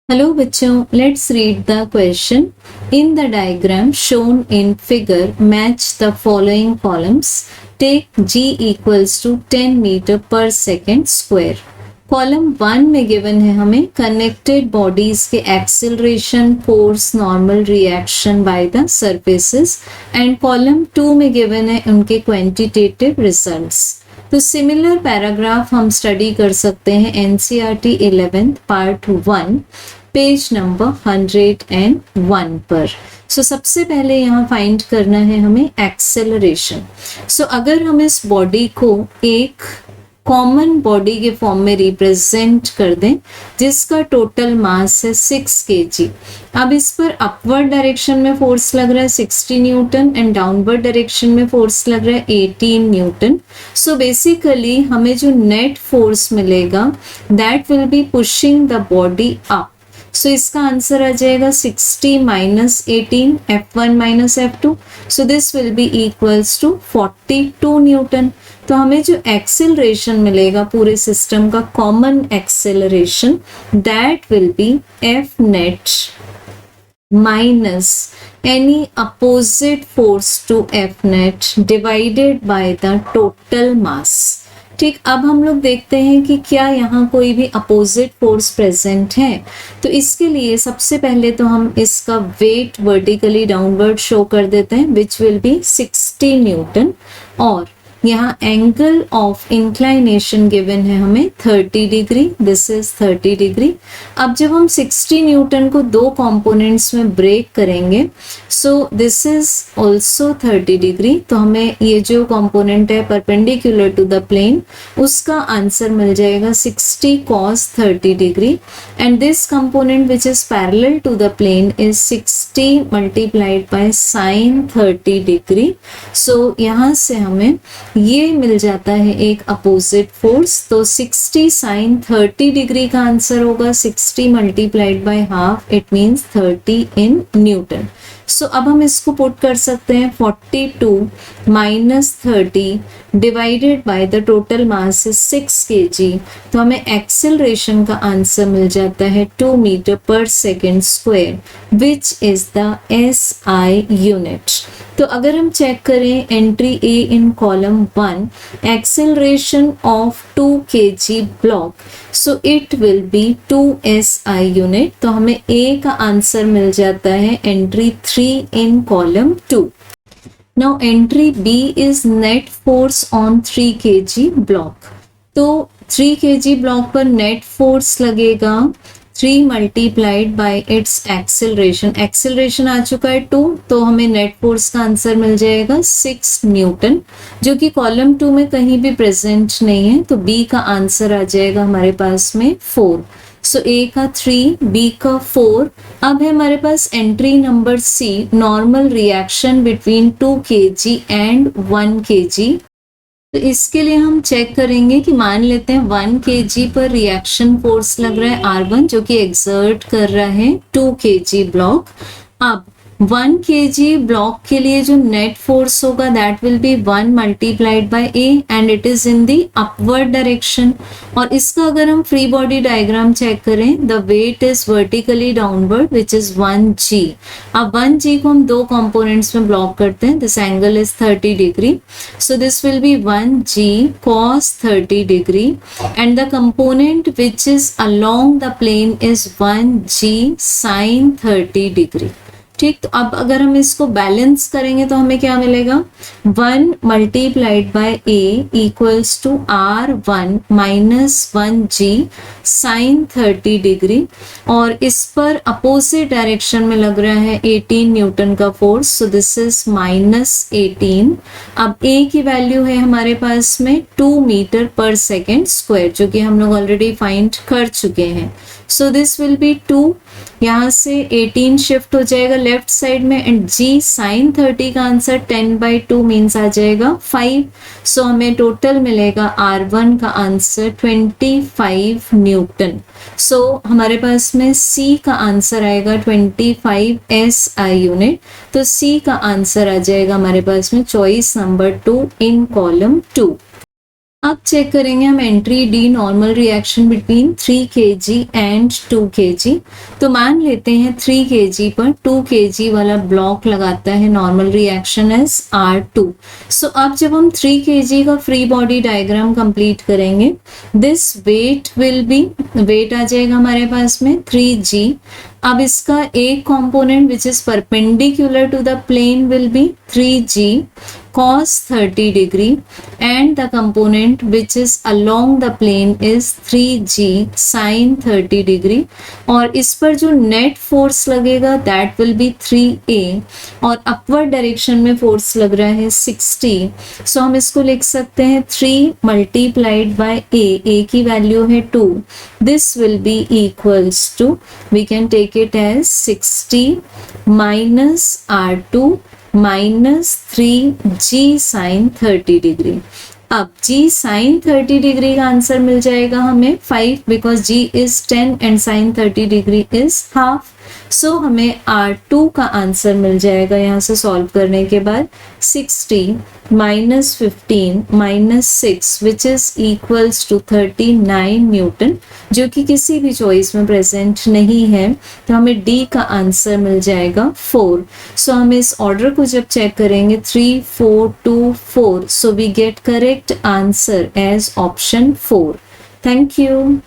Hello बच्चों, let's read the question. In the diagram shown in figure, match the following columns. Take G equals to 10 meter per second square. Column 1 में given है हमें connected bodies के acceleration, force, normal reaction by the surfaces and column 2 में given है उनके quantitative results. तो similar paragraph हम study कर सकते हैं NCERT 11th part 1 page number 101 पर। सबसे पहले यहाँ फाइंड करना है हमें एक्सेलरेशन। अगर हम इस बॉडी को एक कॉमन बॉडी के फॉर्म में रिप्रेजेंट कर दें जिसका टोटल मास है 6 kg। अब इस पर अपवर्ड डायरेक्शन में फोर्स लग रहा है 60 न्यूटन एंड डाउनवर्ड डायरेक्शन में फोर्स लग रहा है 18 न्यूटन। बेसिकली हमें जो नेट फोर्स मिलेगा that will be pushing the body up. इसका आंसर आ जाएगा 60 minus 18 F1 minus F2। This will be equals to 42 newton. तो हमें जो एक्सेलरेशन मिलेगा पूरे सिस्टम का common acceleration that will be F net minus any opposite force to F net divided by the total mass. ठीक, अब हम लोग देखते हैं कि क्या यहाँ कोई भी अपोजिट फोर्स प्रेजेंट है। तो इसके लिए सबसे पहले तो हम इसका वेट वर्टिकली डाउनवर्ड शो कर देते हैं विच विल बी 60 न्यूटन और यहाँ एंगल ऑफ इंक्लाइनेशन गिवन है हमें 30 डिग्री, दिस इज 30 डिग्री। अब जब हम 60 न्यूटन को दो कंपोनेंट्स में ब्रेक करेंगे दिस इज ऑल्सो 30 डिग्री। तो हमें ये जो कंपोनेंट है परपेंडिकुलर टू द प्लेन उसका आंसर मिल जाएगा 60 cos 30 degree and this component which is parallel to the plane is 60 multiplied by sin 30 degree. यहाँ से हमें ये मिल जाता है एक अपोजिट फोर्स। तो 60 sin 30 डिग्री का आंसर होगा 60 multiplied by half, it means 30 in newton. अब हम इसको पुट कर सकते हैं 42 minus 30 divided by the total mass is 6 kg। तो हमें एक्सेलरेशन का आंसर मिल जाता है 2 मीटर पर second square which is the SI unit. तो अगर हम चेक करें entry A in column 1 acceleration of 2 kg block, it will be 2 SI unit. तो हमें A का आंसर मिल जाता है entry 3 in column 2. Now entry B is net force on 3 kg block. तो 3 kg ब्लॉक पर नेट फोर्स लगेगा 3 multiplied by its acceleration. Acceleration आ चुका है 2, तो हमें नेट फोर्स का आंसर मिल जाएगा 6 न्यूटन जो कि कॉलम 2 में कहीं भी प्रेजेंट नहीं है। तो B का आंसर आ जाएगा हमारे पास में 4। A का 3, B का 4। अब है हमारे पास entry number C, normal reaction between 2 kg and 1 kg। तो इसके लिए हम चेक करेंगे कि मान लेते हैं 1 kg पर रिएक्शन फोर्स लग रहा है R1 जो कि एक्सर्ट कर रहा है 2 kg ब्लॉक। अब 1 kg ब्लॉक के लिए जो नेट फोर्स होगा that will be 1 multiplied by A and it is in the upward direction. और इसका अगर हम फ्री बॉडी डायग्राम चेक करें the weight is vertically downward which is 1g। अब 1g को हम दो कंपोनेंट्स में ब्लॉक करते हैं, this angle is 30 degree. This will be 1g cos 30 degree and the component which is along the plane is 1g sin 30 degree. ठीक, तो अब अगर हम इसको बैलेंस करेंगे तो हमें क्या मिलेगा 1 multiplied by A equals to R1 minus 1g sin 30 degree और इस पर अपोजिट डायरेक्शन में लग रहा है 18 न्यूटन का force. So this is minus 18। अब A की वैल्यू है हमारे पास में 2 मीटर पर सेकेंड स्क्वायर जो कि हम लोग ऑलरेडी फाइंड कर चुके हैं। सो दिस विल बी 2, यहाँ से 18 शिफ्ट हो जाएगा लेफ्ट साइड में एंड G sin 30 का आंसर 10/2 मीन्स आ जाएगा 5। हमें टोटल मिलेगा R1 का आंसर 25 न्यूटन। हमारे पास में C का आंसर आएगा 25 SI यूनिट। तो C का आंसर आ जाएगा हमारे पास में चॉइस नंबर 2 इन कॉलम 2। अब चेक करेंगे हम entry D, normal reaction between 3 kg and 2 kg। तो मान लेते हैं 3 kg पर 2 kg वाला ब्लॉक लगाता है, नॉर्मल रिएक्शन इज R2। सो अब जब हम 3 kg का फ्री बॉडी डायग्राम कंप्लीट करेंगे, this weight will be, weight आ जाएगा हमारे पास में 3g। अब इसका एक component which is perpendicular to the plane will be 3g cos 30 degree and the component which is along the plane is 3g sin 30 degree। और इस पर जो नेट फोर्स लगेगा that will be 3a और upward direction में force लग रहा है 60। सो हम इसको लिख सकते हैं 3 मल्टीप्लाइड बाय a की वैल्यू है 2। This will be equals to, we can take it as 60 minus R2 minus 3g sine 30 degree. अब g साइन 30 डिग्री का आंसर मिल जाएगा हमें 5, because g is 10 and sine 30 degree is half. So हमें R2 का answer मिल जाएगा यहाँ से सॉल्व करने के बाद 60 minus 15 minus 6 which is equals to 39 newton, जो कि किसी भी चॉइस में प्रेजेंट नहीं है। तो हमें D का आंसर मिल जाएगा 4। सो हम इस ऑर्डर को जब चेक करेंगे 3 4 2 4, so we get correct answer as option 4। Thank you.